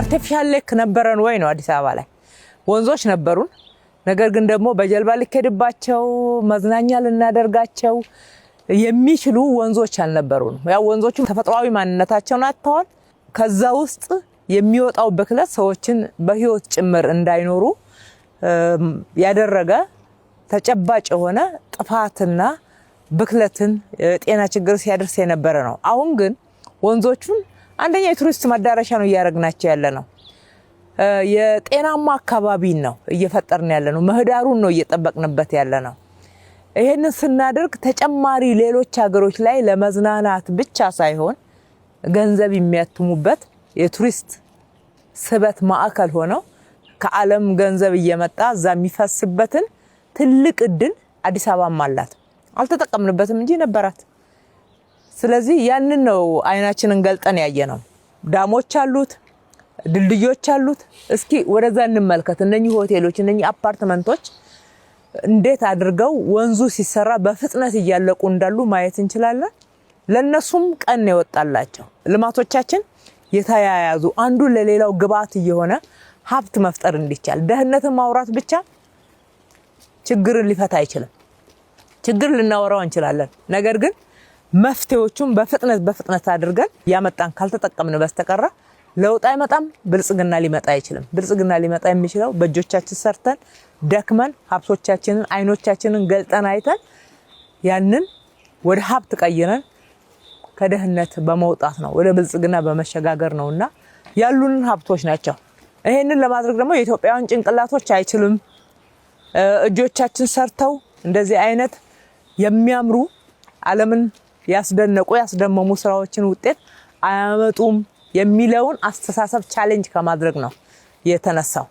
አርቲፊሻል ሌክ ነበረን ወይ ነው አዲስ አበባ ላይ ወንዞች ነበሩን። ነገር ግን ደግሞ በጀልባ ሊከድባቸው መዝናኛ ልናደርጋቸው የሚችሉ ወንዞች አልነበሩን። ያው ወንዞቹ ተፈጥሯዊ ማንነታቸውን አጥተዋል። ከዛ ውስጥ የሚወጣው ብክለት ሰዎችን በህይወት ጭምር እንዳይኖሩ ያደረገ ተጨባጭ የሆነ ጥፋትና ብክለትን ጤና ችግር ሲያደርስ የነበረ ነው። አሁን ግን ወንዞቹን አንደኛ የቱሪስት መዳረሻ ነው እያደረግናቸው ያለ ነው። የጤናማ አካባቢ ነው እየፈጠርን ያለ ነው። ምህዳሩን ነው እየጠበቅንበት ያለ ነው። ይሄንን ስናደርግ ተጨማሪ ሌሎች ሀገሮች ላይ ለመዝናናት ብቻ ሳይሆን ገንዘብ የሚያትሙበት የቱሪስት ስበት ማዕከል ሆነው ከዓለም ገንዘብ እየመጣ እዛ የሚፈስበትን ትልቅ እድል አዲስ አበባም አላት። አልተጠቀምንበትም እንጂ ነበራት። ስለዚህ ያንን ነው አይናችንን ገልጠን ያየነው። ዳሞች አሉት፣ ድልድዮች አሉት። እስኪ ወደዛ እንመልከት። እነኚህ ሆቴሎች፣ እነኚህ አፓርትመንቶች እንዴት አድርገው ወንዙ ሲሰራ በፍጥነት እያለቁ እንዳሉ ማየት እንችላለን። ለነሱም ቀን ይወጣላቸው። ልማቶቻችን የተያያዙ አንዱ ለሌላው ግብአት እየሆነ ሀብት መፍጠር እንዲቻል። ደህንነትን ማውራት ብቻ ችግርን ሊፈታ አይችልም። ችግር ልናወራው እንችላለን። ነገር ግን መፍትሄዎቹን በፍጥነት አድርገን ያመጣን ካልተጠቀምን በስተቀር ለውጥ አይመጣም። ብልጽግና ሊመጣ አይችልም። ብልጽግና ሊመጣ የሚችለው በእጆቻችን ሰርተን ደክመን ሀብቶቻችንን አይኖቻችንን ገልጠን አይተን ያንን ወደ ሀብት ቀይረን ከደህንነት በመውጣት ነው፣ ወደ ብልጽግና በመሸጋገር ነውና ያሉንን ሀብቶች ናቸው። ይሄንን ለማድረግ ደግሞ የኢትዮጵያውያን ጭንቅላቶች አይችልም። እጆቻችን ሰርተው እንደዚህ አይነት የሚያምሩ ዓለምን ያስደነቁ ያስደመሙ ስራዎችን ውጤት አያመጡም የሚለውን አስተሳሰብ ቻሌንጅ ከማድረግ ነው የተነሳው።